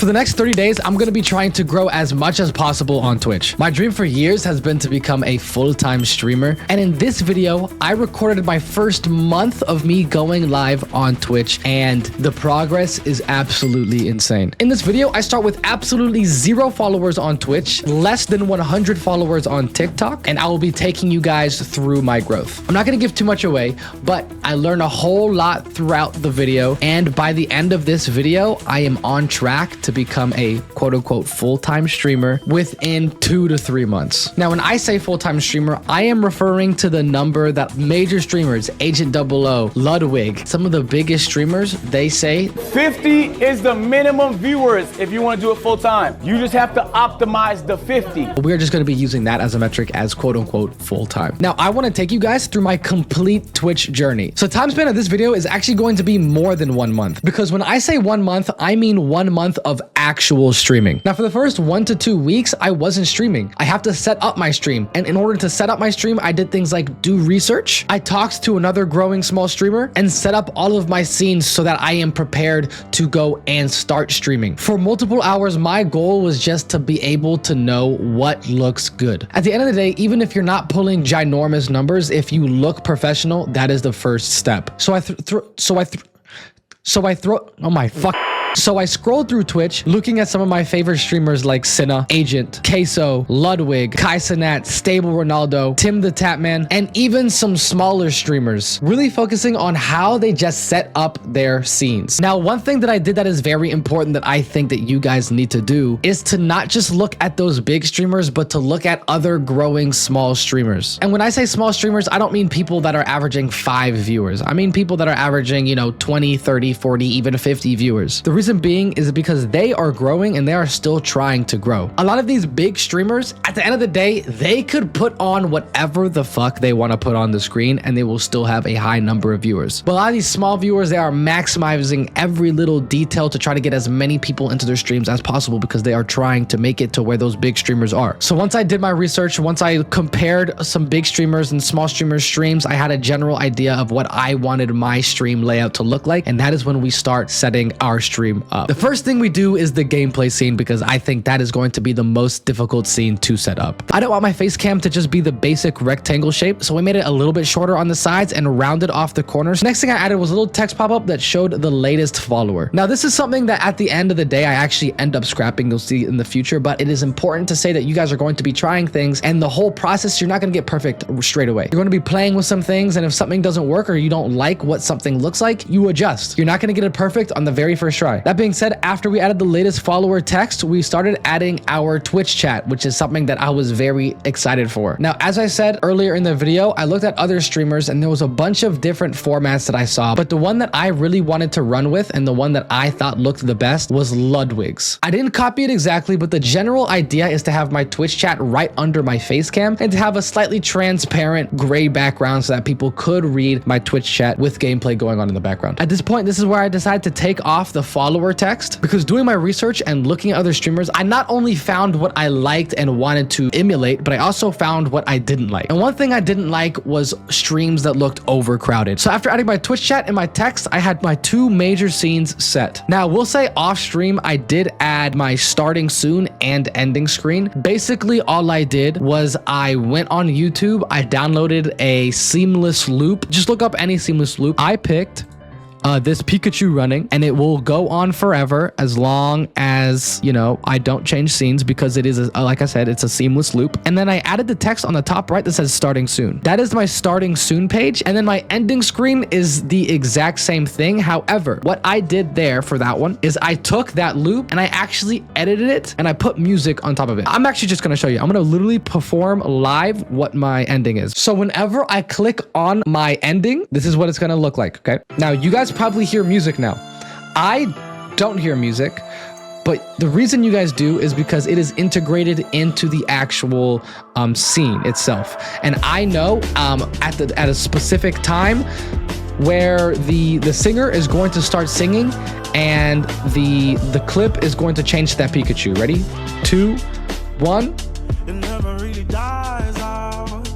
For the next 30 days, I'm going to be trying to grow as much as possible on Twitch. My dream for years has been to become a full-time streamer. And in this video, I recorded my first month of me going live on Twitch, and the progress is absolutely insane. In this video, I start with absolutely 0 followers on Twitch, less than 100 followers on TikTok, and I will be taking you guys through my growth. I'm not going to give too much away, but I learned a whole lot throughout the video, and by the end of this video, I am on track to become a quote-unquote full-time streamer within 2 to 3 months. Now, when I say full-time streamer, I am referring to the number that major streamers, Agent 00, Ludwig, some of the biggest streamers, they say 50 is the minimum viewers if you want to do it full-time. You just have to optimize the 50. We're just going to be using that as a metric as quote-unquote full-time. Now, I want to take you guys through my complete Twitch journey. So time span of this video is actually going to be more than 1 month, because when I say 1 month, I mean 1 month of actual streaming. Now, for the first 1 to 2 weeks, I wasn't streaming. I have to set up my stream. And in order to set up my stream, I did things like do research. I talked to another growing small streamer and set up all of my scenes so that I am prepared to go and start streaming. For multiple hours, my goal was just to be able to know what looks good. At the end of the day, even if you're not pulling ginormous numbers, if you look professional, that is the first step. So I scrolled through Twitch, looking at some of my favorite streamers like Cinna, Agent, Queso, Ludwig, Kai Cenat, Stable Ronaldo, Tim the Tapman, and even some smaller streamers, really focusing on how they just set up their scenes. Now, one thing that I did that is very important that I think that you guys need to do is to not just look at those big streamers, but to look at other growing small streamers. And when I say small streamers, I don't mean people that are averaging 5 viewers. I mean people that are averaging, 20, 30, 40, even 50 viewers. The reason being is because they are growing and they are still trying to grow. A lot of these big streamers, at the end of the day, they could put on whatever the fuck they want to put on the screen and they will still have a high number of viewers. But a lot of these small viewers, they are maximizing every little detail to try to get as many people into their streams as possible because they are trying to make it to where those big streamers are. So once I did my research, once I compared some big streamers and small streamers streams, I had a general idea of what I wanted my stream layout to look like, and that is when we start setting our stream up. The first thing we do is the gameplay scene, because I think that is going to be the most difficult scene to set up. I don't want my face cam to just be the basic rectangle shape, so we made it a little bit shorter on the sides and rounded off the corners. Next thing I added was a little text pop-up that showed the latest follower. Now, this is something that at the end of the day, I actually end up scrapping. You'll see in the future, but it is important to say that you guys are going to be trying things, and the whole process, you're not going to get perfect straight away. You're going to be playing with some things, and if something doesn't work or you don't like what something looks like, you adjust. You're not going to get it perfect on the very first try. That being said, after we added the latest follower text, we started adding our Twitch chat, which is something that I was very excited for. Now, as I said earlier in the video, I looked at other streamers and there was a bunch of different formats that I saw, but the one that I really wanted to run with and the one that I thought looked the best was Ludwig's. I didn't copy it exactly, but the general idea is to have my Twitch chat right under my face cam and to have a slightly transparent gray background so that people could read my Twitch chat with gameplay going on in the background. At this point, this is where I decided to take off the follower text, because doing my research and looking at other streamers, I not only found what I liked and wanted to emulate, but I also found what I didn't like. And one thing I didn't like was streams that looked overcrowded. So after adding my Twitch chat and my text, I had my 2 major scenes set. Now, we'll say off stream, I did add my starting soon and ending screen. Basically, all I did was I went on YouTube, I downloaded a seamless loop. Just look up any seamless loop. I picked this Pikachu running, and it will go on forever as long as, I don't change scenes, because it is, like I said, it's a seamless loop. And then I added the text on the top right that says starting soon. That is my starting soon page. And then my ending screen is the exact same thing. However, what I did there for that one is I took that loop and I actually edited it and I put music on top of it. I'm actually just going to show you. I'm going to literally perform live what my ending is. So whenever I click on my ending, this is what it's going to look like. Okay. Now, you guys probably hear music now. I don't hear music, but the reason you guys do is because it is integrated into the actual scene itself. And I know at a specific time where the singer is going to start singing and the clip is going to change to that Pikachu. Ready? 2, 1. It never really dies out.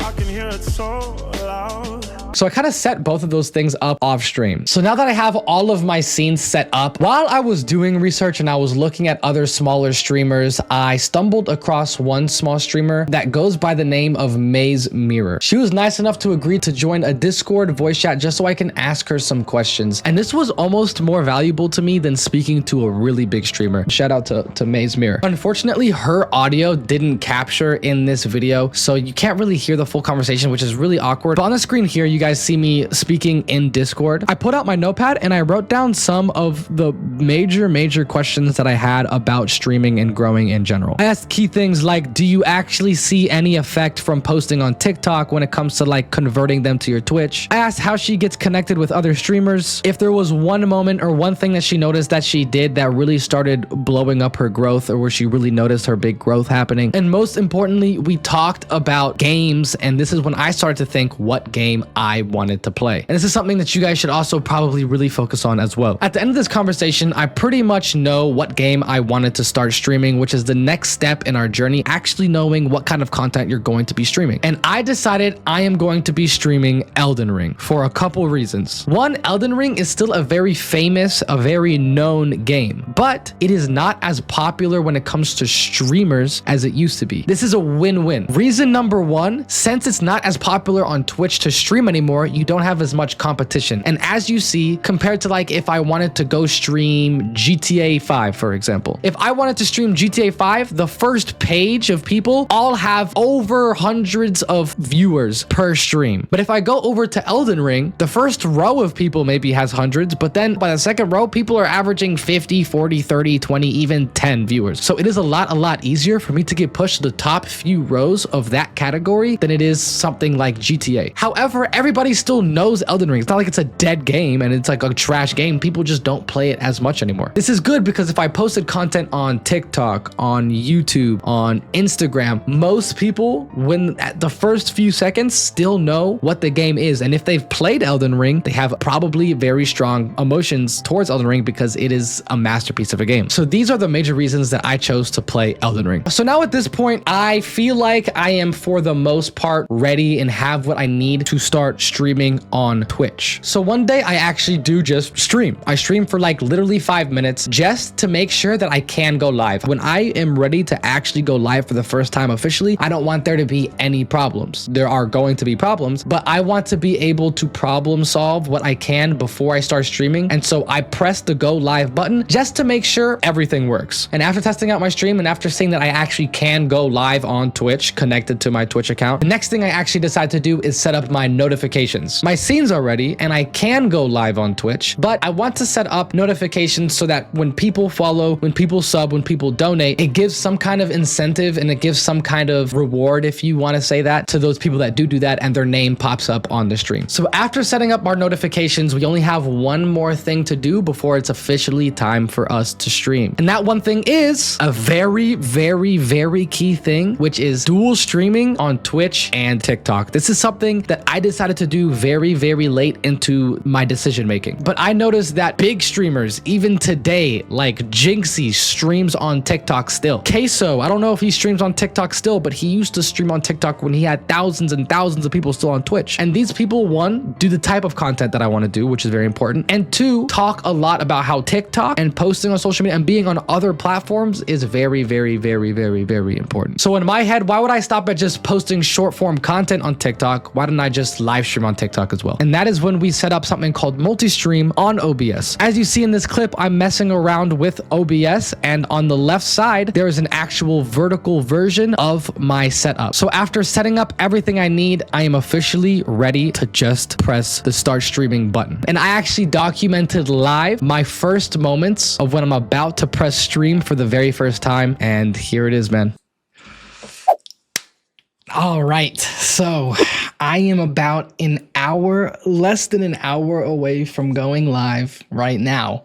I can hear it so loud. So I kind of set both of those things up off stream. So now that I have all of my scenes set up, while I was doing research and I was looking at other smaller streamers, I stumbled across one small streamer that goes by the name of Maze Mirror. She was nice enough to agree to join a Discord voice chat just so I can ask her some questions. And this was almost more valuable to me than speaking to a really big streamer. Shout out to Maze Mirror. Unfortunately, her audio didn't capture in this video, so you can't really hear the full conversation, which is really awkward. But on the screen here, you guys see me speaking in Discord. I put out my notepad and I wrote down some of the major questions that I had about streaming and growing in general. I asked key things like, do you actually see any effect from posting on TikTok when it comes to like converting them to your Twitch? I asked how she gets connected with other streamers, if there was one moment or one thing that she noticed that she did that really started blowing up her growth, or where she really noticed her big growth happening. And most importantly, we talked about games, and this is when I started to think what game I wanted to play. And this is something that you guys should also probably really focus on as well. At the end of this conversation, I pretty much know what game I wanted to start streaming, which is the next step in our journey, actually knowing what kind of content you're going to be streaming. And I decided I am going to be streaming Elden Ring for a couple reasons. One, Elden Ring is still a very famous, a very known game, but it is not as popular when it comes to streamers as it used to be. This is a win-win. Reason number one, since it's not as popular on Twitch to stream anymore, you don't have as much competition. And as you see, compared to like if I wanted to go stream GTA 5, for example, if I wanted to stream GTA 5, the first page of people all have over hundreds of viewers per stream. But if I go over to Elden Ring, the first row of people maybe has hundreds, but then by the second row, people are averaging 50, 40, 30, 20, even 10 viewers. So it is a lot easier for me to get pushed to the top few rows of that category than it is something like GTA. However, everybody still knows Elden Ring. It's not like it's a dead game and it's like a trash game. People just don't play it as much anymore. This is good because if I posted content on TikTok, on YouTube, on Instagram, most people, when at the first few seconds, still know what the game is. And if they've played Elden Ring, they have probably very strong emotions towards Elden Ring because it is a masterpiece of a game. So these are the major reasons that I chose to play Elden Ring. So now at this point, I feel like I am for the most part ready and have what I need to start streaming on Twitch. So one day I actually do just stream. I stream for like literally 5 minutes just to make sure that I can go live. When I am ready to actually go live for the first time officially, I don't want there to be any problems. There are going to be problems, but I want to be able to problem solve what I can before I start streaming. And so I press the go live button just to make sure everything works. And after testing out my stream and after seeing that I actually can go live on Twitch connected to my Twitch account, the next thing I actually decide to do is set up my notifications. My scenes are ready and I can go live on Twitch, but I want to set up notifications so that when people follow, when people sub, when people donate, it gives some kind of incentive and it gives some kind of reward, if you want to say that, to those people that do that and their name pops up on the stream. So after setting up our notifications, we only have one more thing to do before it's officially time for us to stream. And that one thing is a very key thing, which is dual streaming on Twitch and TikTok. This is something that I decided to do very late into my decision making. But I noticed that big streamers, even today, like Jinxie streams on TikTok still. Queso, I don't know if he streams on TikTok still, but he used to stream on TikTok when he had thousands and thousands of people still on Twitch. And these people, one, do the type of content that I want to do, which is very important. And two, talk a lot about how TikTok and posting on social media and being on other platforms is very important. So in my head, why would I stop at just posting short form content on TikTok? Why don't I just live stream on TikTok as well? And that is when we set up something called multi-stream on OBS. As you see in this clip, I'm messing around with OBS, and on the left side, there is an actual vertical version of my setup. So after setting up everything I need, I am officially ready to just press the start streaming button. And I actually documented live my first moments of when I'm about to press stream for the very first time. And here it is, man. All right, so I am about an hour, less than an hour away from going live right now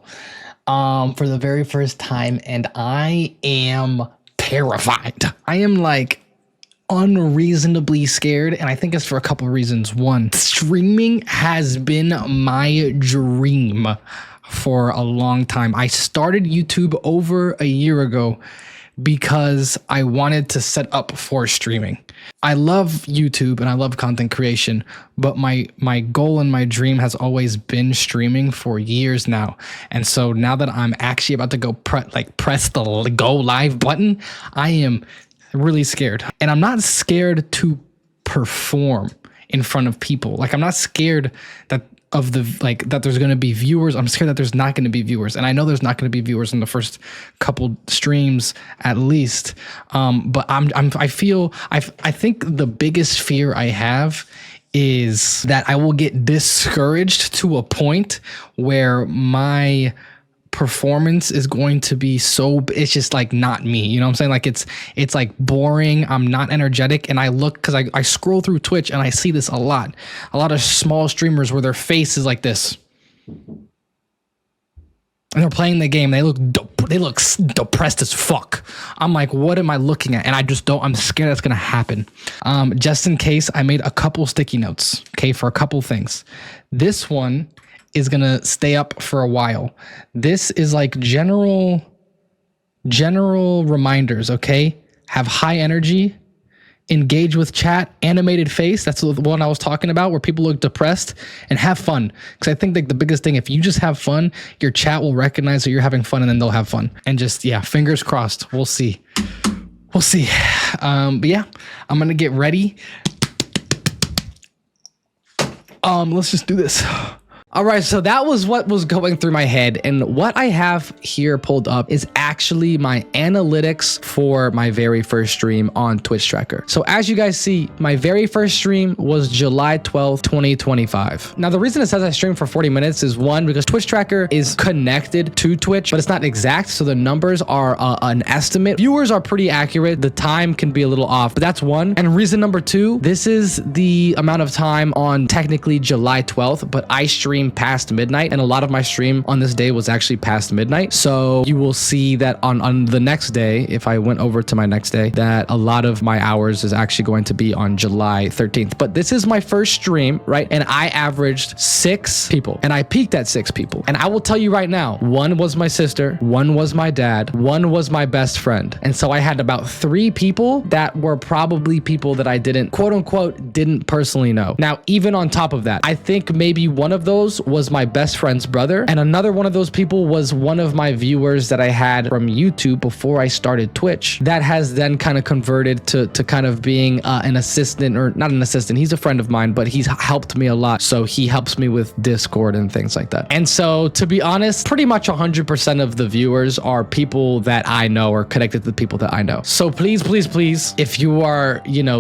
for the very first time, and I am terrified. I am like unreasonably scared, and I think it's for a couple of reasons. One, streaming has been my dream for a long time. I started YouTube over a year ago because I wanted to set up for streaming. I love YouTube and I love content creation, but my goal and my dream has always been streaming for years now. And so now that I'm actually about to go press the go live button, I am really scared. And I'm not scared to perform in front of people. Like, I'm not scared that there's going to be viewers. I'm scared that there's not going to be viewers. And I know there's not going to be viewers in the first couple streams at least. But I think the biggest fear I have is that I will get discouraged to a point where my performance is going to be it's just like not me, you know what I'm saying? Like it's like boring. I'm not energetic. And I look, because I scroll through Twitch and I see this a lot of small streamers where their face is like this and they're playing the game. They look depressed as fuck. I'm like, what am I looking at? And I'm scared that's gonna happen. Just in case, I made a couple sticky notes, okay, for a couple things. This one is gonna stay up for a while. This is like general reminders, okay? Have high energy, engage with chat, animated face. That's the one I was talking about, where people look depressed, and have fun. Because I think like the biggest thing, if you just have fun, your chat will recognize that you're having fun, and then they'll have fun. And just, yeah, fingers crossed. We'll see. But yeah, I'm gonna get ready. Let's just do this. All right, so that was what was going through my head, and what I have here pulled up is actually my analytics for my very first stream on Twitch Tracker. So as you guys see, my very first stream was July 12th, 2025. Now, the reason it says I streamed for 40 minutes is one, because Twitch Tracker is connected to Twitch, but it's not exact, so the numbers are an estimate. Viewers are pretty accurate. The time can be a little off, but that's one. And reason number two, this is the amount of time on technically July 12th, but I streamed past midnight, and a lot of my stream on this day was actually past midnight. So you will see that on the next day, if I went over to my next day, that a lot of my hours is actually going to be on July 13th. But this is my first stream, right? And I averaged 6 people, and I peaked at 6 people. And I will tell you right now, one was my sister, one was my dad, one was my best friend. And so I had about 3 people that were probably people that I didn't, quote unquote, didn't personally know. Now, even on top of that, I think maybe one of those was my best friend's brother, and another one of those people was one of my viewers that I had from YouTube before I started Twitch, that has then kind of converted to kind of being an assistant, or not an assistant, he's a friend of mine, but he's helped me a lot. So he helps me with Discord and things like that. And so, to be honest, pretty much 100% of the viewers are people that I know, or connected to people that I know. So please, if you are,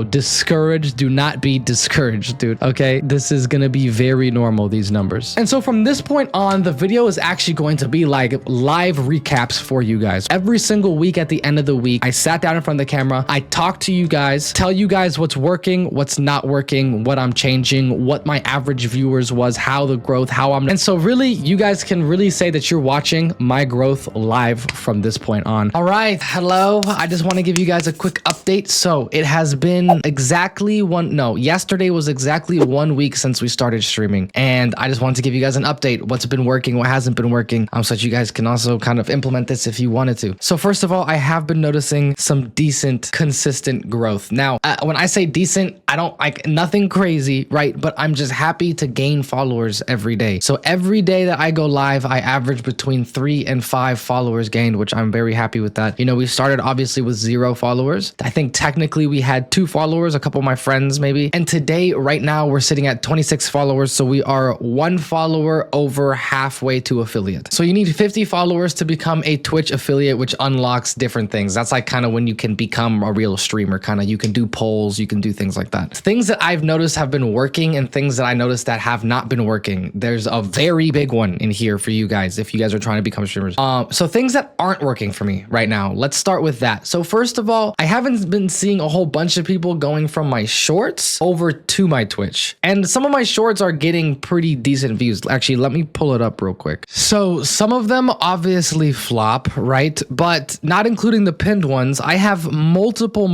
discouraged, do not be discouraged, dude. Okay, this is gonna be very normal, these numbers. And so from this point on, the video is actually going to be like live recaps for you guys. Every single week, at the end of the week, I sat down in front of the camera, I talked to you guys, tell you guys what's working, what's not working, what I'm changing, what my average viewers was, how the growth, and so really, you guys can really say that you're watching my growth live from this point on. All right, hello. I just want to give you guys a quick update. So it has been yesterday was exactly 1 week since we started streaming, and I just wanted to give you guys an update, what's been working, what hasn't been working, so that you guys can also kind of implement this if you wanted to. So first of all, I have been noticing some decent, consistent growth. Now, when I say decent, I don't like nothing crazy, right? But I'm just happy to gain followers every day. So every day that I go live, I average between 3 and 5 followers gained, which I'm very happy with that. We started obviously with 0 followers. I think technically we had 2 followers, a couple of my friends maybe. And today, right now, we're sitting at 26 followers. So we are 1 follower over halfway to affiliate. So you need 50 followers to become a Twitch affiliate, which unlocks different things. That's like kind of when you can become a real streamer, you can do polls, you can do things like that. Things that I've noticed have been working, and things that I noticed that have not been working. There's a very big one in here for you guys if you guys are trying to become streamers. So things that aren't working for me right now, let's start with that. So first of all, I haven't been seeing a whole bunch of people going from my shorts over to my Twitch, and some of my shorts are getting pretty decent views. Actually, let me pull it up real quick. So some of them obviously flop, right? But not including the pinned ones, I have multiple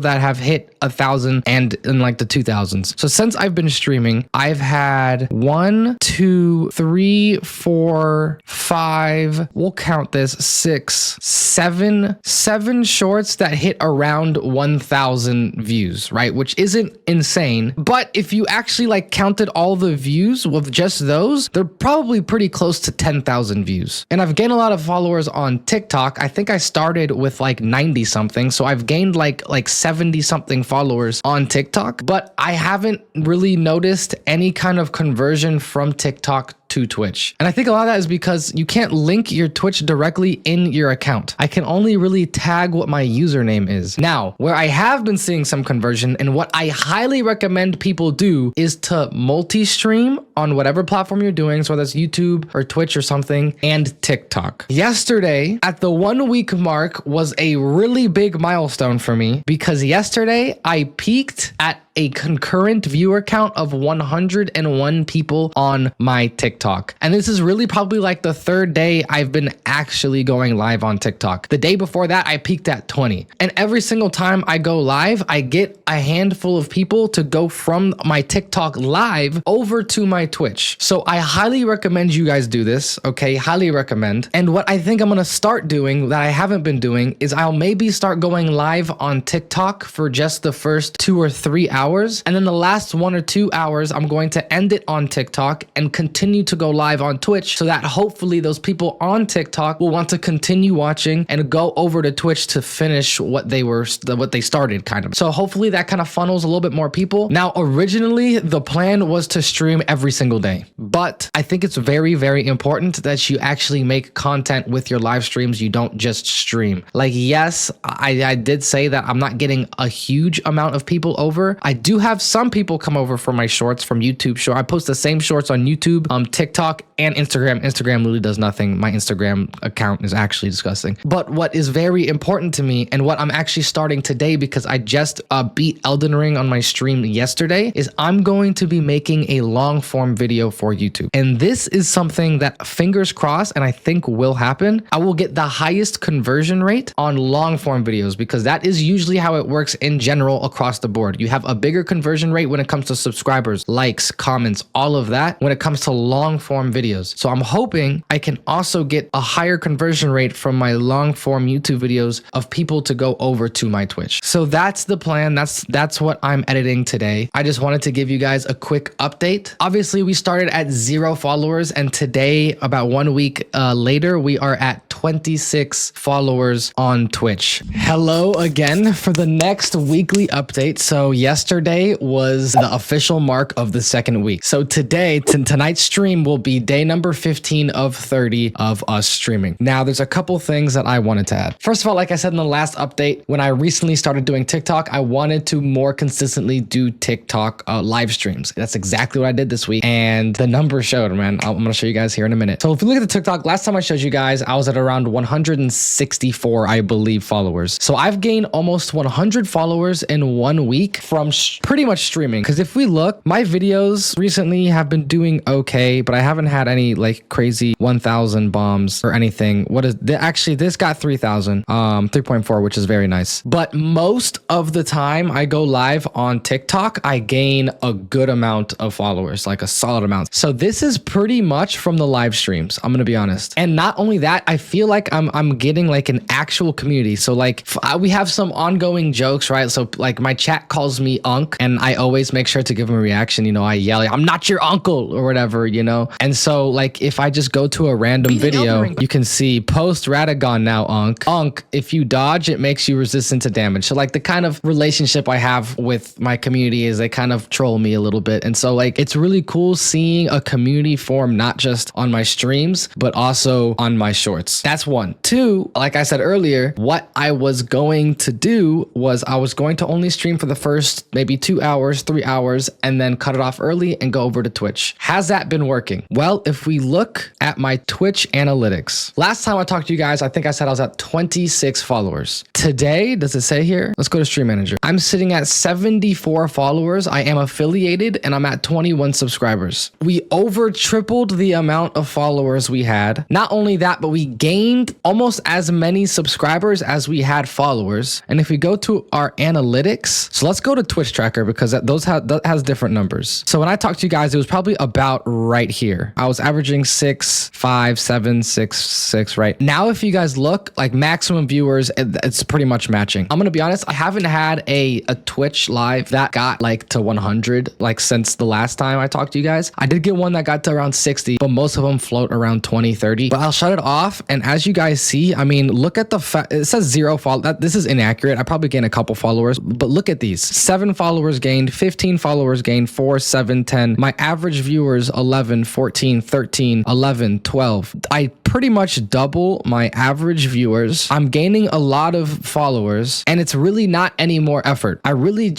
that have hit 1,000 and in like the 2000s. So since I've been streaming, I've had 1, 2, 3, 4, 5, we'll count this, 6, 7 shorts that hit around 1,000 views, right? Which isn't insane. But if you actually like counted all the views with just those, they're probably pretty close to 10,000 views. And I've gained a lot of followers on TikTok. I think I started with like 90 something. So I've gained like 70 something followers on TikTok, but I haven't really noticed any kind of conversion from TikTok to Twitch. And I think a lot of that is because you can't link your Twitch directly in your account. I can only really tag what my username is. Now, where I have been seeing some conversion and what I highly recommend people do is to multi-stream on whatever platform you're doing, so whether it's YouTube or Twitch or something, and TikTok. Yesterday, at the 1 week mark, was a really big milestone for me because yesterday I peaked at a concurrent viewer count of 101 people on my TikTok. And this is really probably like the third day I've been actually going live on TikTok. The day before that, I peaked at 20. And every single time I go live, I get a handful of people to go from my TikTok live over to my Twitch. So I highly recommend you guys do this, okay? Highly recommend. And what I think I'm gonna start doing that I haven't been doing is I'll maybe start going live on TikTok for just the first 2 or 3 hours. And then the last 1 or 2 hours, I'm going to end it on TikTok and continue to go live on Twitch so that hopefully those people on TikTok will want to continue watching and go over to Twitch to finish what they started kind of. So hopefully that kind of funnels a little bit more people. Now, originally the plan was to stream every single day, but I think it's very, very important that you actually make content with your live streams. You don't just stream. Like, yes, I did say that I'm not getting a huge amount of people over. I do have some people come over for my shorts from YouTube. Sure, I post the same shorts on YouTube, TikTok, and Instagram. Instagram literally does nothing. My Instagram account is actually disgusting. But what is very important to me and what I'm actually starting today, because I just beat Elden Ring on my stream yesterday, is I'm going to be making a long form video for YouTube. And this is something that, fingers crossed, and I think will happen. I will get the highest conversion rate on long form videos because that is usually how it works in general across the board. You have a bigger conversion rate when it comes to subscribers, likes, comments, all of that when it comes to long form videos. So I'm hoping I can also get a higher conversion rate from my long form YouTube videos of people to go over to my Twitch. So that's the plan. That's what I'm editing today. I just wanted to give you guys a quick update. Obviously, we started at 0 followers, and today, about 1 week later, we are at 26 followers on Twitch. Hello again for the next weekly update. So yesterday was the official mark of the second week. So tonight's stream will be day number 15 of 30 of us streaming. Now, there's a couple things that I wanted to add. First of all, like I said in the last update, when I recently started doing TikTok, I wanted to more consistently do TikTok live streams. That's exactly what I did this week, and the numbers showed, man. I'm gonna show you guys here in a minute. So if you look at the TikTok, last time I showed you guys, I was at around 164, I believe, followers. So I've gained almost 100 followers in 1 week from pretty much streaming. Because if we look, my videos recently have been doing okay, but I haven't had any like crazy 1,000 bombs or anything. What is actually, this got 3,000, 3.4, which is very nice. But most of the time I go live on TikTok, I gain a good amount of followers, like a solid amount. So this is pretty much from the live streams, I'm gonna be honest. And not only that, I feel like I'm getting like an actual community. So like we have some ongoing jokes, right? So like my chat calls me Unc, and I always make sure to give him a reaction. You know, I yell, I'm not your uncle or whatever, you know? And so like if I just go to a random video, you can see post Radagon now, Unc, if you dodge, it makes you resistant to damage. So like the kind of relationship I have with my community is they kind of troll me a little bit. And so like it's really cool seeing a community form, not just on my streams, but also on my shorts. That's one. Two, like I said earlier, what I was going to do was I was going to only stream for the first maybe 2 hours, 3 hours, and then cut it off early and go over to Twitch. Has that been working? Well, if we look at my Twitch analytics, last time I talked to you guys, I think I said I was at 26 followers. Today, does it say here? Let's go to Stream Manager. I'm sitting at 74 followers. I am affiliated and I'm at 21 subscribers. We over tripled the amount of followers we had. Not only that, but we gained almost as many subscribers as we had followers. And if we go to our analytics, so let's go to Twitch Tracker because that has different numbers. So when I talked to you guys, it was probably about right here. I was averaging 6, 5, 7, 6, 6, right? Now, if you guys look, like maximum viewers, it's pretty much matching. I'm gonna be honest, I haven't had a Twitch live that got like to 100 like since the last time I talked to you guys. I did get one that got to around 60, but most of them float around 20, 30. But I'll shut it off. And as you guys see, I mean, look at it says 0 follow. This is inaccurate. I probably gained a couple followers, but look at these. 7 followers gained, 15 followers gained, 4, 7, 10. My average viewers, 11, 14, 13, 11, 12. I pretty much double my average viewers. I'm gaining a lot of followers and it's really not any more effort.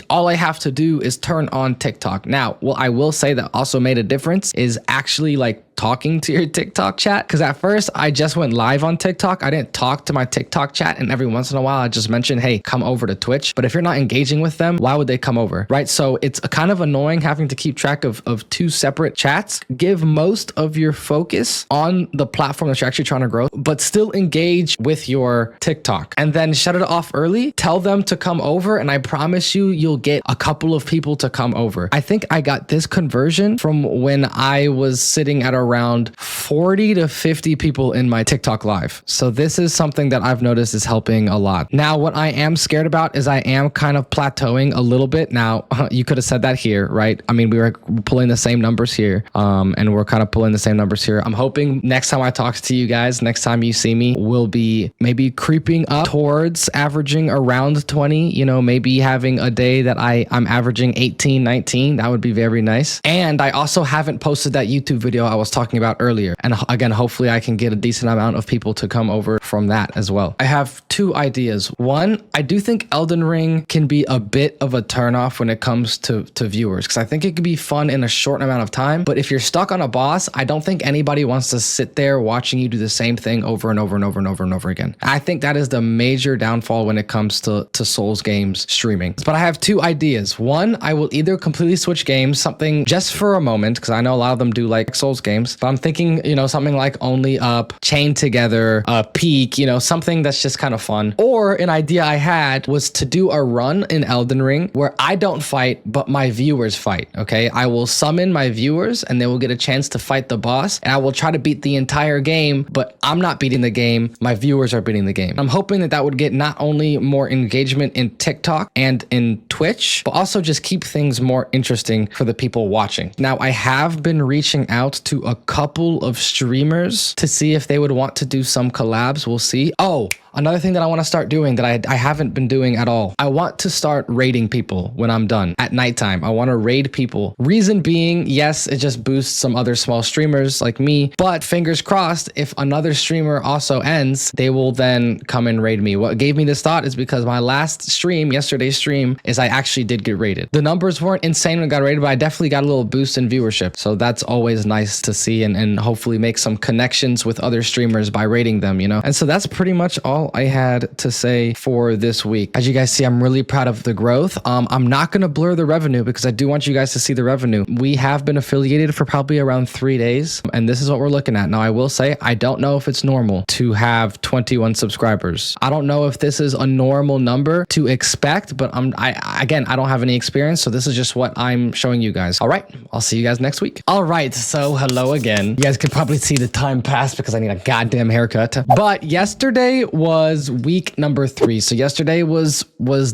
All I have to do is turn on TikTok. Now, what I will say that also made a difference is actually like talking to your TikTok chat. Because at first I just went live on TikTok. I didn't talk to my TikTok chat. And every once in a while I just mentioned, hey, come over to Twitch. But if you're not engaging with them, why would they come over? Right? So it's kind of annoying having to keep track of 2 separate chats. Give most of your focus on the platform that you're actually trying to grow, but still engage with your TikTok and then shut it off early. Tell them to come over. And I promise you, you'll get a couple of people to come over. I think I got this conversion from when I was sitting at around 40 to 50 people in my TikTok live. So this is something that I've noticed is helping a lot. Now, what I am scared about is I am kind of plateauing a little bit. Now, you could have said that here, right? I mean, we were pulling the same numbers here, and we're kind of pulling the same numbers here. I'm hoping next time I talk to you guys, next time you see me, we'll be maybe creeping up towards averaging around 20, you know, maybe having a day that I'm averaging 18, 19. That would be very nice. And I also haven't posted that YouTube video I was talking about earlier. And again, hopefully I can get a decent amount of people to come over from that as well. I have 2 ideas. One, I do think Elden Ring can be a bit of a turnoff when it comes to viewers, because I think it could be fun in a short amount of time. But if you're stuck on a boss, I don't think anybody wants to sit there watching you do the same thing over and over and over and over and over again. I think that is the major downfall when it comes to Souls games streaming. But I have 2 ideas. One, I will either completely switch games, something just for a moment, because I know a lot of them do like Souls games, but I'm thinking, you know, something like Only Up, Chained Together, Peak, you know, something that's just kind of fun. Or an idea I had was to do a run in Elden Ring where I don't fight, but my viewers fight, okay? I will summon my viewers and they will get a chance to fight the boss, and I will try to beat the entire game, but I'm not beating the game, my viewers are beating the game. I'm hoping that would get not only more engagement in TikTok and in Twitch, but also just keep things more interesting for the people watching. Now, I have been reaching out to a couple of streamers to see if they would want to do some collabs. We'll see. Oh, another thing that I want to start doing that I haven't been doing at all. I want to start raiding people when I'm done at nighttime. I want to raid people. Reason being, yes, it just boosts some other small streamers like me, but fingers crossed, if another streamer also ends, they will then come and raid me. What gave me this thought is because my last stream, yesterday's stream, is I actually did get raided. The numbers weren't insane when I got raided, but I definitely got a little boost in viewership. So that's always nice to see and hopefully make some connections with other streamers by raiding them, you know? And so that's pretty much all I had to say for this week. As you guys see, I'm really proud of the growth. I'm not going to blur the revenue because I do want you guys to see the revenue. We have been affiliated for probably around 3 days, and this is what we're looking at. Now, I will say, I don't know if it's normal to have 21 subscribers. I don't know if this is a normal number to expect, but again, I don't have any experience, so this is just what I'm showing you guys. All right, I'll see you guys next week. All right, so hello again. You guys can probably see the time pass because I need a goddamn haircut. But yesterday was week number 3. So yesterday was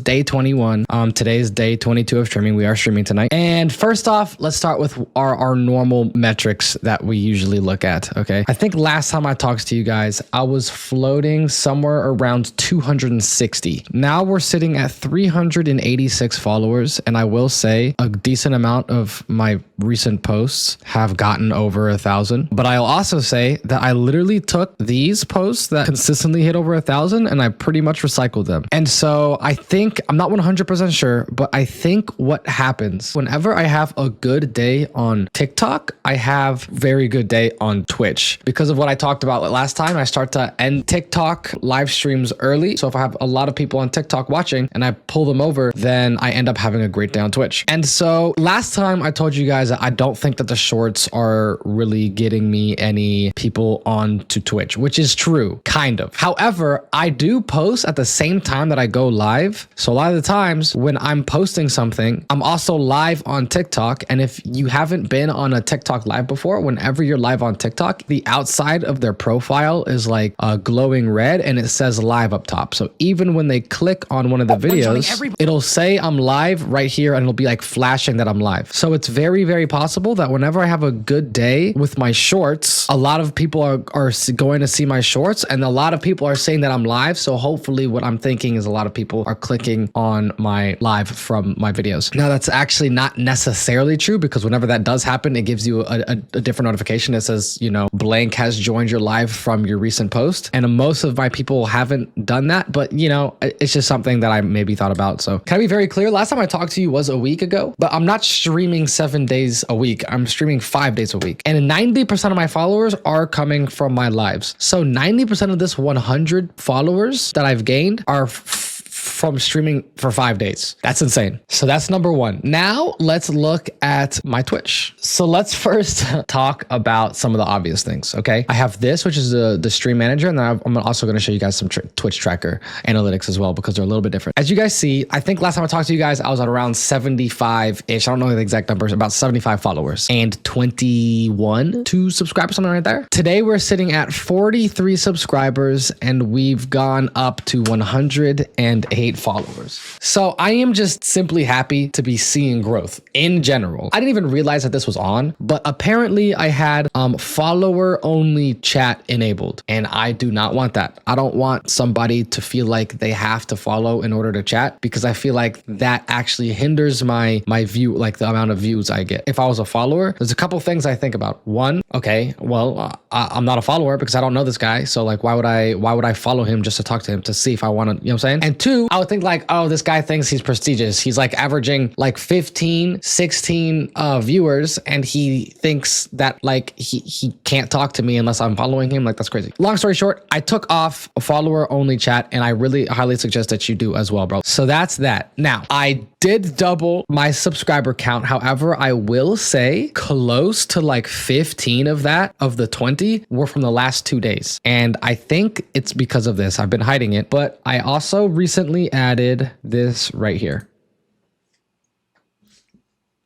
day 21. Today is day 22 of streaming. We are streaming tonight. And first off, let's start with our normal metrics that we usually look at. Okay. I think last time I talked to you guys, I was floating somewhere around 260. Now we're sitting at 386 followers. And I will say a decent amount of my recent posts have gotten over 1,000. But I'll also say that I literally took these posts that consistently hit over 1,000 1,000 and I pretty much recycled them. And so I think, I'm not 100% sure, but I think what happens whenever I have a good day on TikTok, I have very good day on Twitch. Because of what I talked about last time, I start to end TikTok live streams early. So if I have a lot of people on TikTok watching and I pull them over, then I end up having a great day on Twitch. And so last time I told you guys that I don't think that the shorts are really getting me any people onto Twitch, which is true, kind of. However, I do post at the same time that I go live. So a lot of the times when I'm posting something, I'm also live on TikTok. And if you haven't been on a TikTok live before, whenever you're live on TikTok, the outside of their profile is like glowing red and it says live up top. So even when they click on one of the videos, it'll say I'm live right here and it'll be like flashing that I'm live. So it's very, very possible that whenever I have a good day with my shorts, a lot of people are going to see my shorts and a lot of people are saying that I'm live. So hopefully what I'm thinking is a lot of people are clicking on my live from my videos. Now that's actually not necessarily true because whenever that does happen, it gives you a different notification that says, you know, blank has joined your live from your recent post. And most of my people haven't done that, but you know, it's just something that I maybe thought about. So can I be very clear? Last time I talked to you was a week ago, but I'm not streaming 7 days a week. I'm streaming 5 days a week. And 90% of my followers are coming from my lives. So 90% of this 100 followers that I've gained are from streaming for 5 days. That's insane. So that's number one. Now let's look at my Twitch. So let's first talk about some of the obvious things. Okay. I have this, which is the stream manager. And then I'm also going to show you guys some Twitch tracker analytics as well, because they're a little bit different. As you guys see, I think last time I talked to you guys, I was at around 75-ish. I don't know the exact numbers, about 75 followers and 2 subscribers, something right there. Today we're sitting at 43 subscribers and we've gone up to 108 followers. So I am just simply happy to be seeing growth in general. I didn't even realize that this was on, but apparently I had follower only chat enabled and I do not want that. I don't want somebody to feel like they have to follow in order to chat because I feel like that actually hinders my view, like the amount of views I get. If I was a follower, there's a couple things I think about. One, okay, well, I'm not a follower because I don't know this guy. So like, why would I follow him just to talk to him to see if I want to, you know what I'm saying? And two, I would think like, oh, this guy thinks he's prestigious. He's like averaging like 15, 16 viewers. And he thinks that like he can't talk to me unless I'm following him. Like that's crazy. Long story short, I took off a follower only chat and I really highly suggest that you do as well, bro. So that's that. Now I did double my subscriber count. However, I will say close to like 15 of that, of the 20 were from the last 2 days. And I think it's because of this. I've been hiding it, but I also recently added this right here.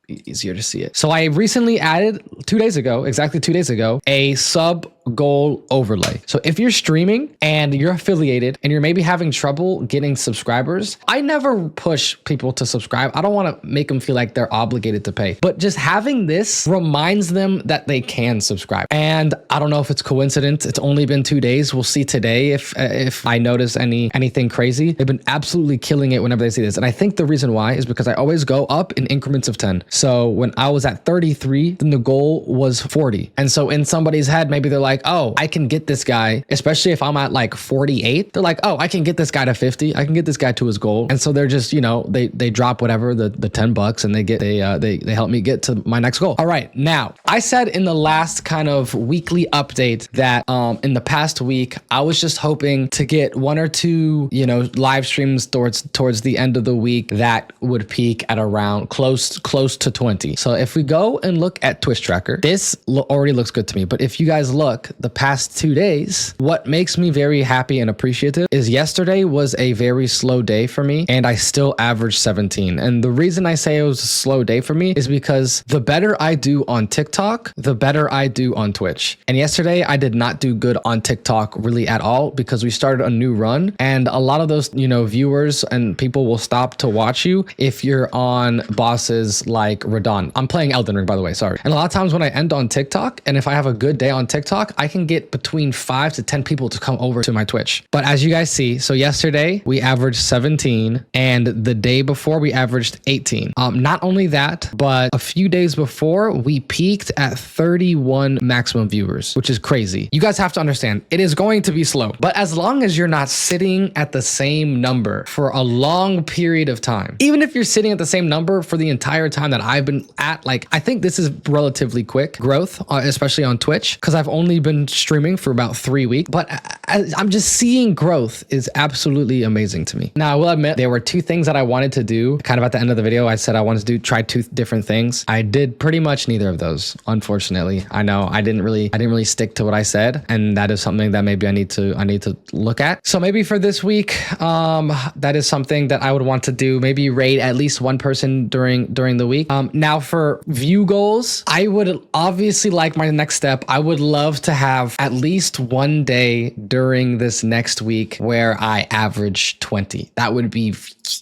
Easier to see it. So I recently added 2 days ago, exactly 2 days ago, a sub goal overlay. So if you're streaming and you're affiliated and you're maybe having trouble getting subscribers, I never push people to subscribe. I don't want to make them feel like they're obligated to pay, but just having this reminds them that they can subscribe. And I don't know if it's coincidence. It's only been 2 days. We'll see today if I notice anything crazy. They've been absolutely killing it whenever they see this. And I think the reason why is because I always go up in increments of 10. So when I was at 33, then the goal was 40. And so in somebody's head, maybe they're like, oh, I can get this guy, especially if I'm at like 48. They're like, oh, I can get this guy to 50. I can get this guy to his goal. And so they're just, you know, they drop whatever, the $10 and they help me get to my next goal. All right. Now I said in the last kind of weekly update that in the past week, I was just hoping to get 1 or 2, you know, live streams towards the end of the week that would peak at around close to 20. So if we go and look at Twitch tracker, this already looks good to me. But if you guys look, the past 2 days, what makes me very happy and appreciative is yesterday was a very slow day for me and I still averaged 17. And the reason I say it was a slow day for me is because the better I do on TikTok, the better I do on Twitch. And yesterday I did not do good on TikTok really at all because we started a new run and a lot of those, you know, viewers and people will stop to watch you if you're on bosses like Radon. I'm playing Elden Ring, by the way, sorry. And a lot of times when I end on TikTok and if I have a good day on TikTok, I can get between 5 to 10 people to come over to my Twitch. But as you guys see, so yesterday we averaged 17 and the day before we averaged 18. Not only that, but a few days before we peaked at 31 maximum viewers, which is crazy. You guys have to understand, it is going to be slow, but as long as you're not sitting at the same number for a long period of time, even if you're sitting at the same number for the entire time that I've been at, like, I think this is relatively quick growth, especially on Twitch, because I've only been streaming for about 3 weeks, but I'm just seeing growth is absolutely amazing to me. Now, I will admit there were 2 things that I wanted to do. Kind of at the end of the video, I said I wanted to try 2 different things. I did pretty much neither of those, unfortunately. I know I didn't really stick to what I said, and that is something that maybe I need to look at. So maybe for this week, that is something that I would want to do. Maybe raid at least 1 person during the week. Now for view goals, I would obviously like my next step. I would love to have at least 1 day during this next week where I average 20. That would be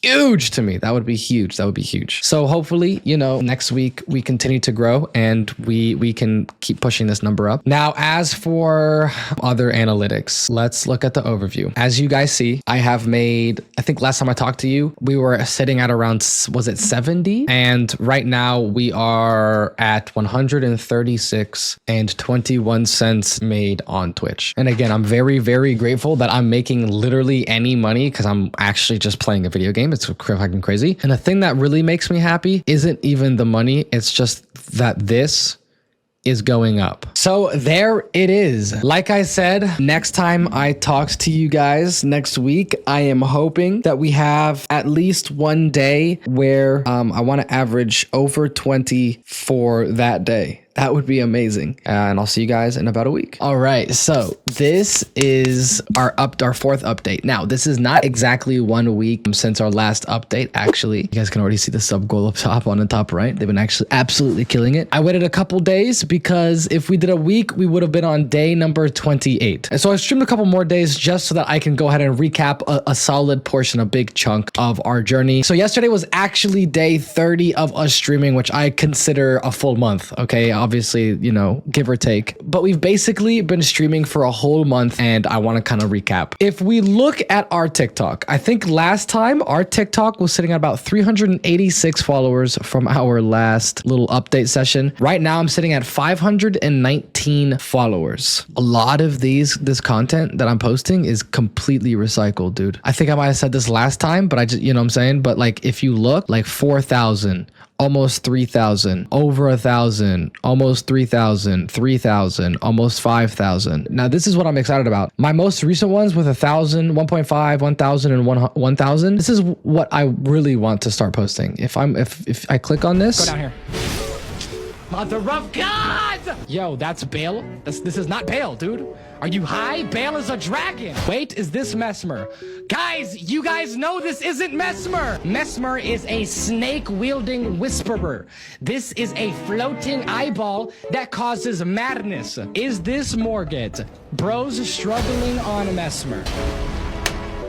huge to me. That would be huge. That would be huge. So hopefully, you know, next week we continue to grow and we can keep pushing this number up. Now, as for other analytics, let's look at the overview. As you guys see, I have made, I think last time I talked to you, we were sitting at around, was it 70? And right now we are at 136 and 21 cents made on Twitch. And again, I'm very, very grateful that I'm making literally any money because I'm actually just playing a video game. It's fucking crazy. And the thing that really makes me happy isn't even the money. It's just that this is going up. So there it is. Like I said, next time I talk to you guys next week, I am hoping that we have at least 1 day where I want to average over 20 for that day. That would be amazing. And I'll see you guys in about a week. All right, so this is our 4th update. Now, this is not exactly 1 week since our last update, actually. You guys can already see the sub goal up top on the top right. They've been actually absolutely killing it. I waited a couple days because if we did a week, we would have been on day number 28. And so I streamed a couple more days just so that I can go ahead and recap a solid portion, a big chunk of our journey. So yesterday was actually day 30 of us streaming, which I consider a full month, okay? Obviously, you know, give or take, but we've basically been streaming for a whole month and I want to kind of recap. If we look at our TikTok, I think last time our TikTok was sitting at about 386 followers from our last little update session. Right now I'm sitting at 519 followers. A lot of this content that I'm posting is completely recycled, dude. I think I might have said this last time, but I just, you know what I'm saying? But like, if you look, like 4,000, almost 3,000, over 1,000, almost 3,000, 3,000, almost 5,000. Now, this is what I'm excited about. My most recent ones with 1,000, 1.5, 1,000, and 1,000. This is what I really want to start posting. If I click on this, go down here. Mother of God! Yo, that's Bale. This is not Bale, dude. Are you high? Bale is a dragon. Wait, is this Mesmer? Guys, you guys know this isn't Mesmer. Mesmer is a snake-wielding whisperer. This is a floating eyeball that causes madness. Is this Morget? Bros struggling on Mesmer.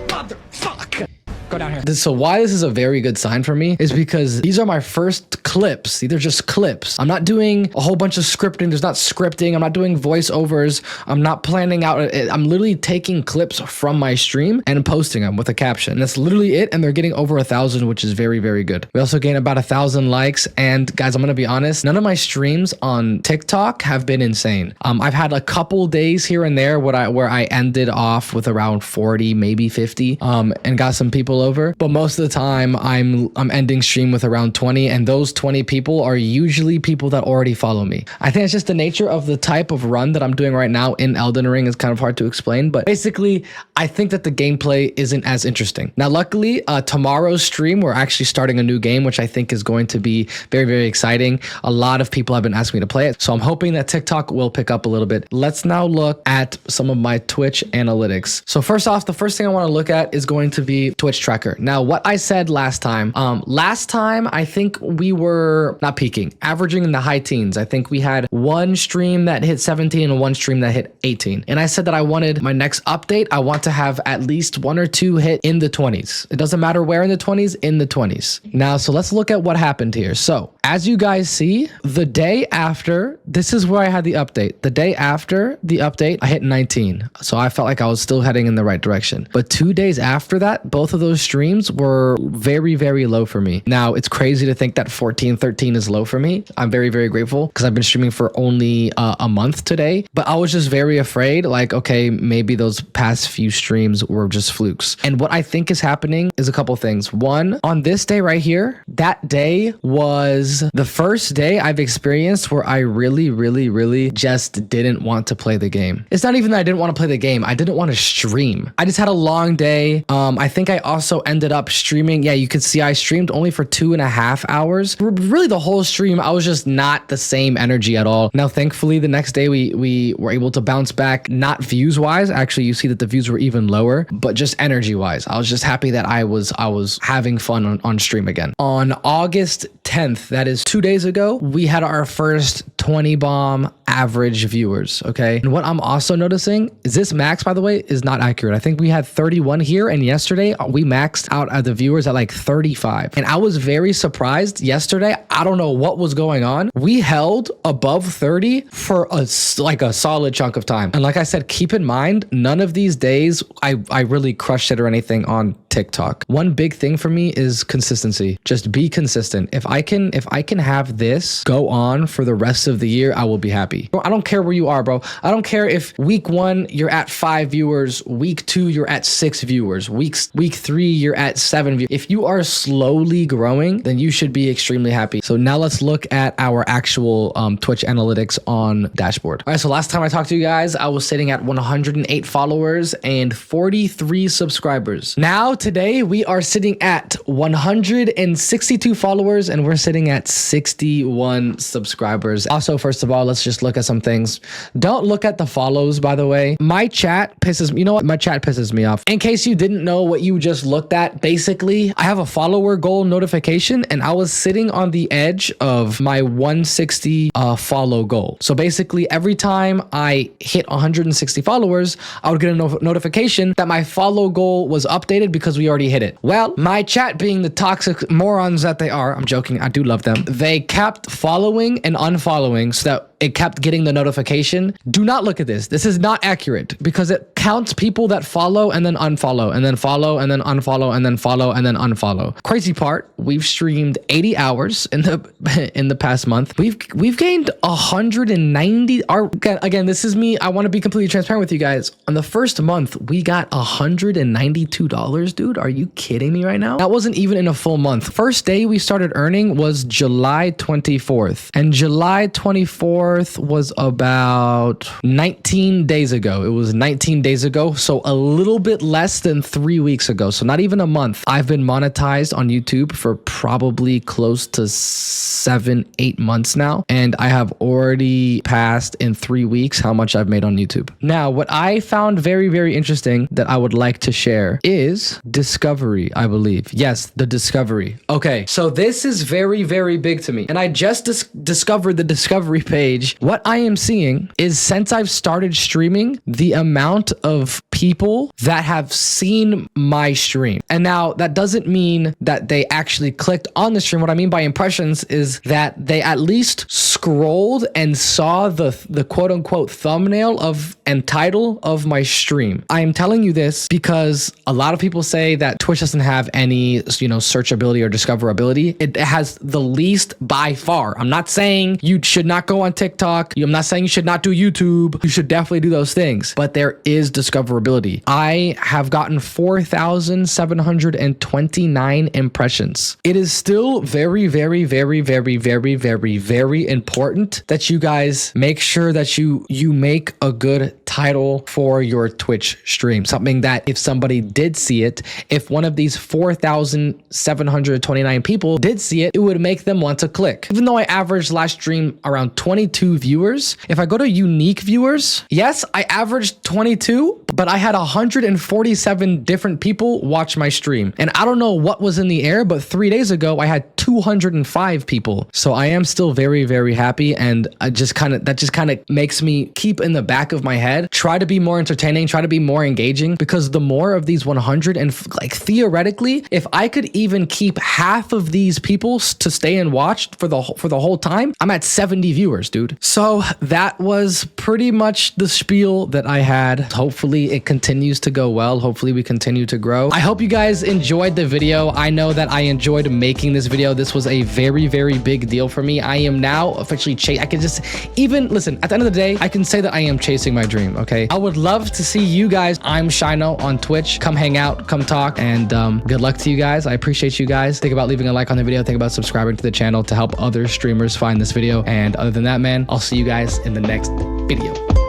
Motherfuck! Go down here. So why this is a very good sign for me is because these are my first clips. These are just clips. I'm not doing a whole bunch of scripting. There's not scripting. I'm not doing voiceovers. I'm not planning out. I'm literally taking clips from my stream and posting them with a caption. And that's literally it. And they're getting over 1,000, which is very, very good. We also gained about 1,000 likes. And guys, I'm going to be honest. None of my streams on TikTok have been insane. I've had a couple days here and there where I ended off with around 40, maybe 50, and got some people over, but most of the time I'm ending stream with around 20, and those 20 people are usually people that already follow me. I think it's just the nature of the type of run that I'm doing right now in Elden Ring. Is kind of hard to explain, but basically I think that the gameplay isn't as interesting. Now, luckily, tomorrow's stream, we're actually starting a new game, which I think is going to be very, very exciting. A lot of people have been asking me to play it, so I'm hoping that TikTok will pick up a little bit. Let's now look at some of my Twitch analytics. So first off, the first thing I want to look at is going to be Twitch tracker. Now, what I said last time I think we were not peaking, averaging in the high teens. I think we had one stream that hit 17 and one stream that hit 18. And I said that I wanted my next update, I want to have at least one or two hit in the 20s. It doesn't matter where in the 20s, in the 20s. Now, so let's look at what happened here. So as you guys see, the day after, this is where I had the update. The day after the update, I hit 19. So I felt like I was still heading in the right direction. But 2 days after that, both of those streams were very, very low for me. Now, it's crazy to think that 14, 13 is low for me. I'm very, very grateful because I've been streaming for only a month today. But I was just very afraid, like, okay, maybe those past few streams were just flukes. And what I think is happening is a couple things. One, on this day right here, that day was the first day I've experienced where I really just didn't want to play the game. It's not even that I didn't want to play the game. I didn't want to stream. I just had a long day. I think I also ended up streaming. Yeah, you could see I streamed only for 2.5 hours. Really the whole stream, I was just not the same energy at all. Now, thankfully, the next day we were able to bounce back, not views wise. Actually, you see that the views were even lower, but just energy wise. I was just happy that I was having fun on stream again. On August 10th, that is 2 days ago, we had our first 20 bomb average viewers. Okay. And what I'm also noticing is this max, by the way, is not accurate. I think we had 31 here, and yesterday we maxed out at the viewers at like 35. And I was very surprised yesterday. I don't know what was going on. We held above 30 for a solid chunk of time. And like I said, keep in mind, none of these days I really crushed it or anything on TikTok. One big thing for me is consistency. Just be consistent. If I can have this go on for the rest of the year, I will be happy. I don't care where you are, bro. I don't care if week 1 you're at 5 viewers, week 2 you're at 6 viewers, week 3 you're at 7 viewers. If you are slowly growing, then you should be extremely happy. So now let's look at our actual Twitch analytics on dashboard. All right, so last time I talked to you guys, I was sitting at 108 followers and 43 subscribers. Now today we are sitting at 162 followers and we're sitting at 61 subscribers. Also, first of all, let's just look at some things. Don't look at the follows, by the way. My chat pisses me. You know what? My chat pisses me off. In case you didn't know what you just looked at, basically, I have a follower goal notification and I was sitting on the edge of my 160 follow goal. So basically, every time I hit 160 followers, I would get a notification that my follow goal was updated because we already hit it. Well, my chat, being the toxic morons that they are, I'm joking, I do love them, they kept following and unfollowing so that it kept getting the notification. Do not look at this. This is not accurate because it counts people that follow and then unfollow and then follow and then unfollow and then follow and then unfollow. Crazy part, we've streamed 80 hours in the past month. We've gained 190. Again, this is me. I want to be completely transparent with you guys. On the first month, we got $192, dude. Are you kidding me right now? That wasn't even in a full month. First day we started earning was July 24th, and July 24th was about 19 days ago. It was 19 days ago, so a little bit less than 3 weeks ago, so not even a month. I've been monetized on YouTube for probably close to 7-8 months now, and I have already passed in 3 weeks how much I've made on YouTube. Now, what I found very, very interesting that I would like to share is discovery, I believe. Yes, the discovery. Okay, so this is very, very big to me, and I just discovered the discovery page. What I am seeing is, since I've started streaming, the amount of people that have seen my stream. And now that doesn't mean that they actually clicked on the stream. What I mean by impressions is that they at least scrolled and saw the quote unquote thumbnail of and title of my stream. I am telling you this because a lot of people say that Twitch doesn't have any, searchability or discoverability. It has the least by far. I'm not saying you should not go on TikTok. I'm not saying you should not do YouTube. You should definitely do those things, but there is discoverability. I have gotten 4,729 impressions. It is still very, very, very, very, very, very, very important that you guys make sure that you make a good title for your Twitch stream. Something that if somebody did see it, if one of these 4,729 people did see it, it would make them want to click. Even though I averaged last stream around 22 22 viewers. If I go to unique viewers, yes, I averaged 22, but I had 147 different people watch my stream. And I don't know what was in the air, but 3 days ago, I had 205 people. So I am still very, very happy. And that just kind of makes me keep in the back of my head, try to be more entertaining, try to be more engaging, because the more of these 100 and like theoretically, if I could even keep half of these people to stay and watch for the whole time, I'm at 70 viewers, dude. So that was pretty much the spiel that I had. Hopefully it continues to go well. Hopefully we continue to grow. I hope you guys enjoyed the video. I know that I enjoyed making this video. This was a very, very big deal for me. I am now officially I can just even listen, at the end of the day, I can say that I am chasing my dream. Okay. I would love to see you guys. I'm Shino on Twitch. Come hang out, come talk, and good luck to you guys. I appreciate you guys. Think about leaving a like on the video. Think about subscribing to the channel to help other streamers find this video. And other than that, man, I'll see you guys in the next video.